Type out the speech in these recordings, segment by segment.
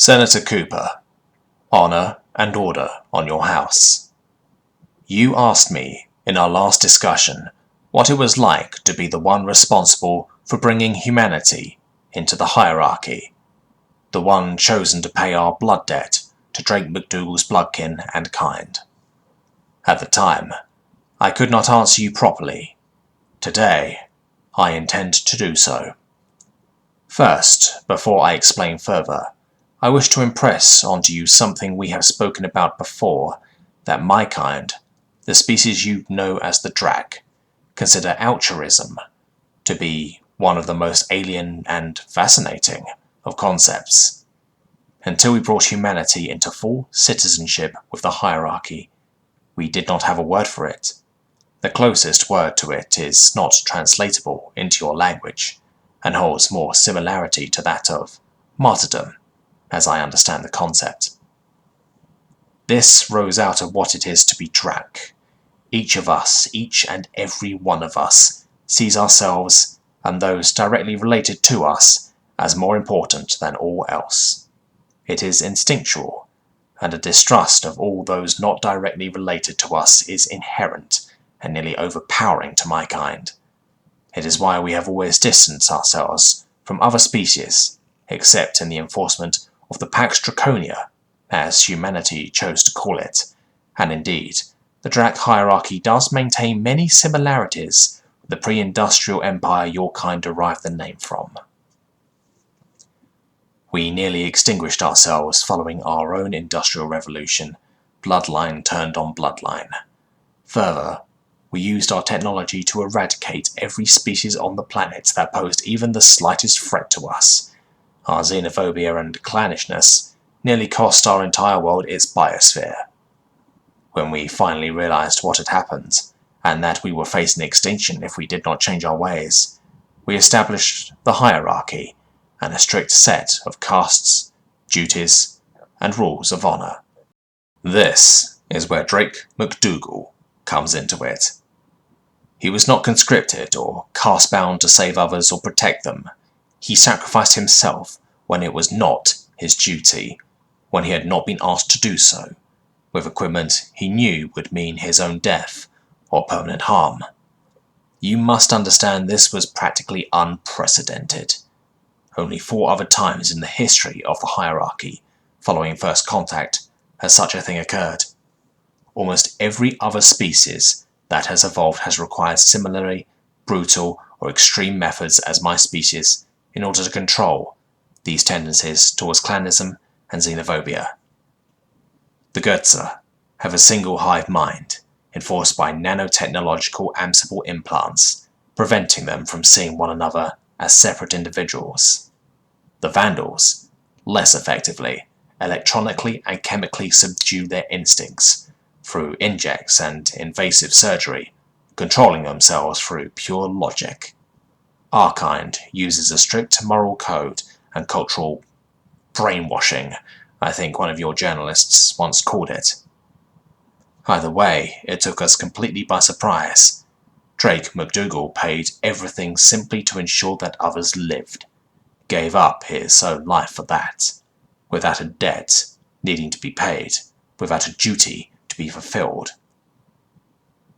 Senator Cooper, honor and order on your house. You asked me in our last discussion what it was like to be the one responsible for bringing humanity into the hierarchy, the one chosen to pay our blood debt to Drac McDougal's bloodkin and kind. At the time, I could not answer you properly. Today, I intend to do so. First, before I explain further, I wish to impress onto you something we have spoken about before, that my kind, the species you know as the Drac, consider altruism to be one of the most alien and fascinating of concepts. Until we brought humanity into full citizenship with the hierarchy, we did not have a word for it. The closest word to it is not translatable into your language, and holds more similarity to that of martyrdom, as I understand the concept. This rose out of what it is to be Drac. Each of us, each and every one of us, sees ourselves and those directly related to us as more important than all else. It is instinctual, and a distrust of all those not directly related to us is inherent and nearly overpowering to my kind. It is why we have always distanced ourselves from other species, except in the enforcement of the Pax Draconia, as humanity chose to call it, and indeed, the Drac hierarchy does maintain many similarities with the pre-industrial empire your kind derived the name from. We nearly extinguished ourselves following our own industrial revolution. Bloodline turned on bloodline. Further, we used our technology to eradicate every species on the planet that posed even the slightest threat to us. Our xenophobia and clannishness nearly cost our entire world its biosphere. When we finally realized what had happened, and that we were facing extinction if we did not change our ways, we established the hierarchy and a strict set of castes, duties, and rules of honor. This is where Drac McDougal comes into it. He was not conscripted or caste-bound to save others or protect them. He sacrificed himself when it was not his duty, when he had not been asked to do so, with equipment he knew would mean his own death or permanent harm. You must understand this was practically unprecedented. Only 4 other times in the history of the hierarchy, following first contact, has such a thing occurred. Almost every other species that has evolved has required similarly brutal or extreme methods as my species in order to control these tendencies towards clanism and xenophobia. The Goetze have a single hive mind, enforced by nanotechnological amsible implants, preventing them from seeing one another as separate individuals. The Vandals, less effectively, electronically and chemically subdue their instincts through injects and invasive surgery, controlling themselves through pure logic. Our kind uses a strict moral code and cultural brainwashing, I think one of your journalists once called it. Either way, it took us completely by surprise. Drac McDougal paid everything simply to ensure that others lived, gave up his own life for that, without a debt needing to be paid, without a duty to be fulfilled.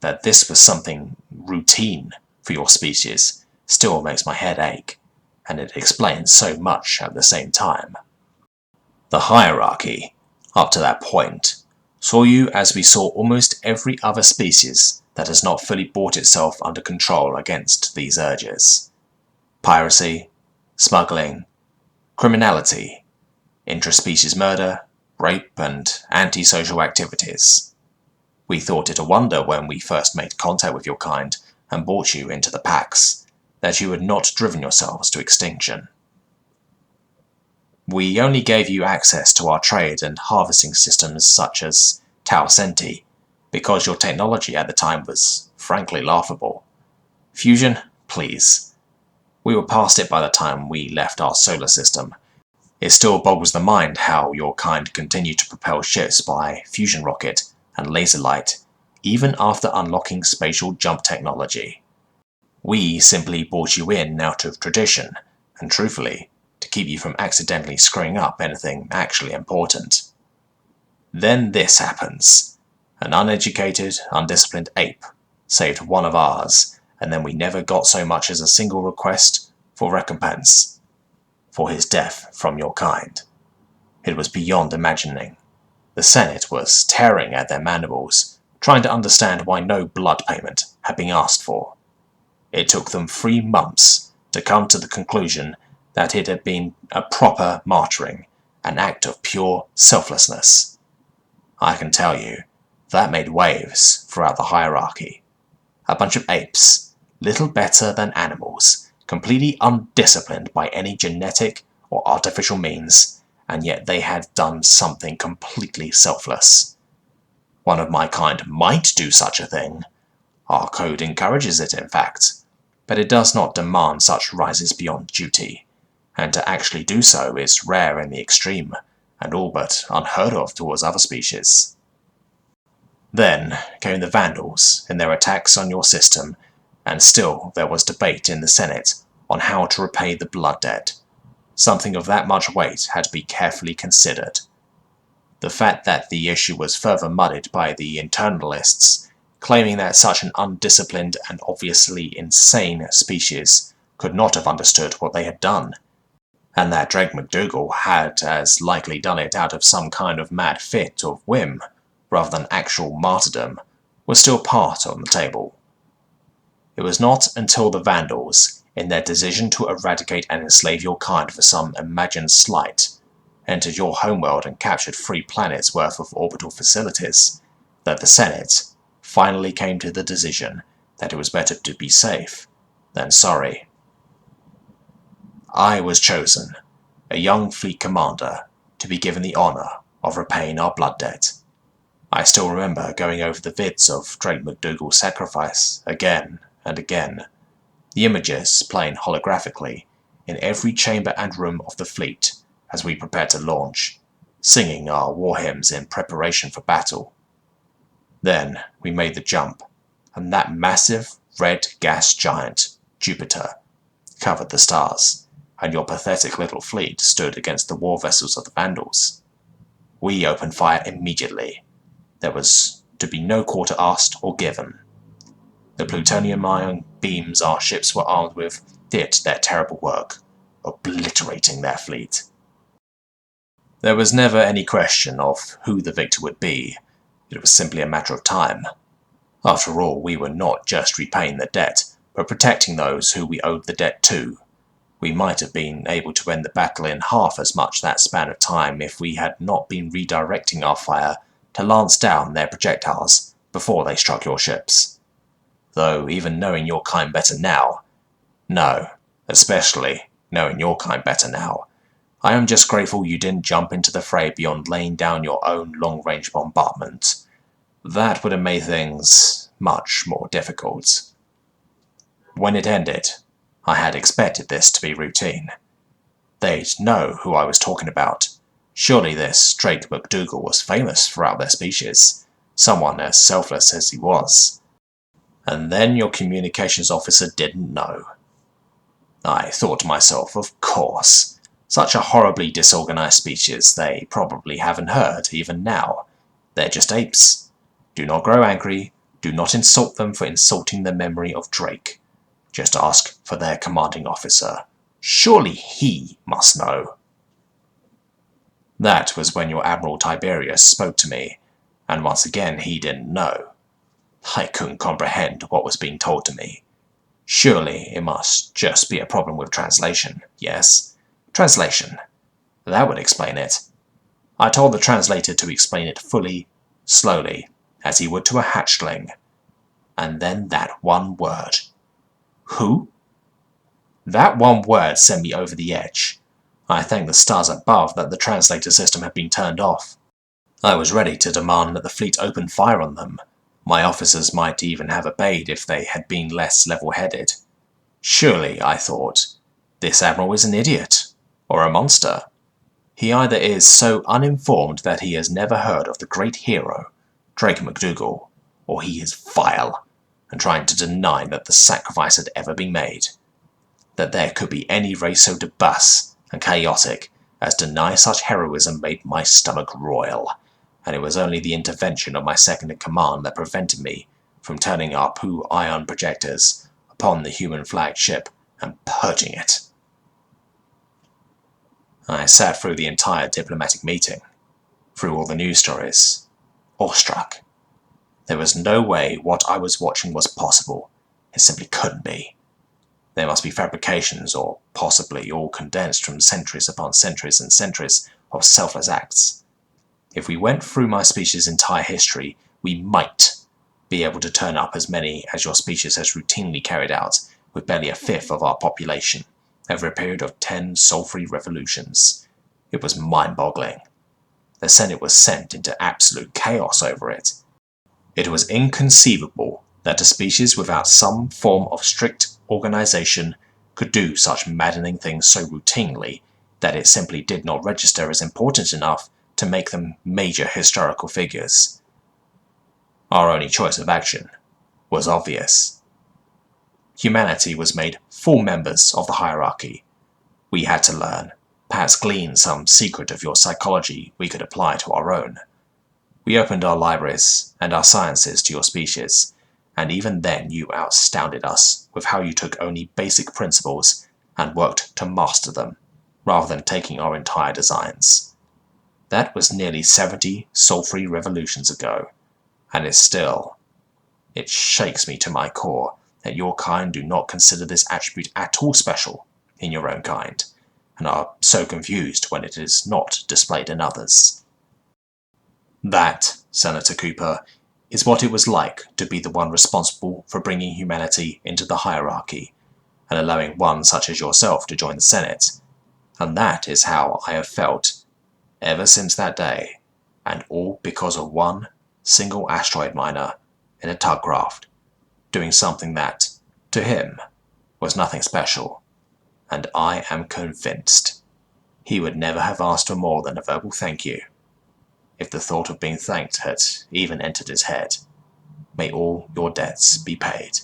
That this was something routine for your species still makes my head ache, and it explains so much at the same time. The hierarchy, up to that point, saw you as we saw almost every other species that has not fully brought itself under control against these urges. Piracy, smuggling, criminality, intraspecies murder, rape, and antisocial activities. We thought it a wonder when we first made contact with your kind and brought you into the Pax, that you had not driven yourselves to extinction. We only gave you access to our trade and harvesting systems such as Tau Centi, because your technology at the time was frankly laughable. Fusion, please. We were past it by the time we left our solar system. It still boggles the mind how your kind continued to propel ships by fusion rocket and laser light, even after unlocking spatial jump technology. We simply brought you in out of tradition, and truthfully, to keep you from accidentally screwing up anything actually important. Then this happens. An uneducated, undisciplined ape saved one of ours, and then we never got so much as a single request for recompense for his death from your kind. It was beyond imagining. The Senate was tearing at their mandibles, trying to understand why no blood payment had been asked for. It took them 3 months to come to the conclusion that it had been a proper martyring, an act of pure selflessness. I can tell you, that made waves throughout the hierarchy. A bunch of apes, little better than animals, completely undisciplined by any genetic or artificial means, and yet they had done something completely selfless. One of my kind might do such a thing. Our code encourages it, in fact, but it does not demand such rises beyond duty, and to actually do so is rare in the extreme, and all but unheard of towards other species. Then came the Vandals in their attacks on your system, and still there was debate in the Senate on how to repay the blood debt. Something of that much weight had to be carefully considered. The fact that the issue was further muddied by the internalists, claiming that such an undisciplined and obviously insane species could not have understood what they had done, and that Drac McDougal had as likely done it out of some kind of mad fit of whim, rather than actual martyrdom, was still part on the table. It was not until the Vandals, in their decision to eradicate and enslave your kind for some imagined slight, entered your homeworld and captured 3 planets worth of orbital facilities, that the Senate finally came to the decision that it was better to be safe than sorry. I was chosen, a young fleet commander, to be given the honour of repaying our blood debt. I still remember going over the vids of Drac McDougal's sacrifice again and again, the images playing holographically in every chamber and room of the fleet as we prepared to launch, singing our war hymns in preparation for battle. Then we made the jump, and that massive red gas giant, Jupiter, covered the stars, and your pathetic little fleet stood against the war vessels of the Vandals. We opened fire immediately. There was to be no quarter asked or given. The plutonium-ion beams our ships were armed with did their terrible work, obliterating their fleet. There was never any question of who the victor would be. It was simply a matter of time. After all, we were not just repaying the debt, but protecting those who we owed the debt to. We might have been able to end the battle in half as much that span of time if we had not been redirecting our fire to lance down their projectiles before they struck your ships. Though, even knowing your kind better now, no, especially knowing your kind better now, I am just grateful you didn't jump into the fray beyond laying down your own long-range bombardment. That would have made things much more difficult. When it ended, I had expected this to be routine. They'd know who I was talking about. Surely this Drac McDougal was famous throughout their species, someone as selfless as he was. And then your communications officer didn't know. I thought to myself, of course. Such a horribly disorganized species they probably haven't heard, even now. They're just apes. Do not grow angry. Do not insult them for insulting the memory of Drac. Just ask for their commanding officer. Surely he must know. That was when your Admiral Tiberius spoke to me, and once again he didn't know. I couldn't comprehend what was being told to me. Surely it must just be a problem with translation, yes? Translation. That would explain it. I told the translator to explain it fully, slowly, as he would to a hatchling. And then that one word. Who? That one word sent me over the edge. I thanked the stars above that the translator system had been turned off. I was ready to demand that the fleet open fire on them. My officers might even have obeyed if they had been less level-headed. Surely, I thought, this admiral is an idiot, or a monster. He either is so uninformed that he has never heard of the great hero, Drac McDougal, or he is vile, and trying to deny that the sacrifice had ever been made. That there could be any race so debus and chaotic as to nigh such heroism made my stomach roil, and it was only the intervention of my second-in-command that prevented me from turning our poo ion projectors upon the human flagged ship and purging it. I sat through the entire diplomatic meeting, through all the news stories, awestruck. There was no way what I was watching was possible. It simply couldn't be. There must be fabrications, or possibly all condensed from centuries upon centuries and centuries of selfless acts. If we went through my species' entire history, we might be able to turn up as many as your species has routinely carried out, with barely a fifth of our population, over a period of 10 soul-free revolutions. It was mind-boggling. The Senate was sent into absolute chaos over it. It was inconceivable that a species without some form of strict organization could do such maddening things so routinely that it simply did not register as important enough to make them major historical figures. Our only choice of action was obvious. Humanity was made full members of the hierarchy. We had to learn, perhaps glean some secret of your psychology we could apply to our own. We opened our libraries and our sciences to your species, and even then you astounded us with how you took only basic principles and worked to master them, rather than taking our entire designs. That was nearly 70 soul-free revolutions ago, and it shakes me to my core that your kind do not consider this attribute at all special in your own kind, and are so confused when it is not displayed in others. That, Senator Cooper, is what it was like to be the one responsible for bringing humanity into the hierarchy, and allowing one such as yourself to join the Senate. And that is how I have felt ever since that day, and all because of one single asteroid miner in a tug craft, doing something that, to him, was nothing special, and I am convinced he would never have asked for more than a verbal thank you, if the thought of being thanked had even entered his head. May all your debts be paid.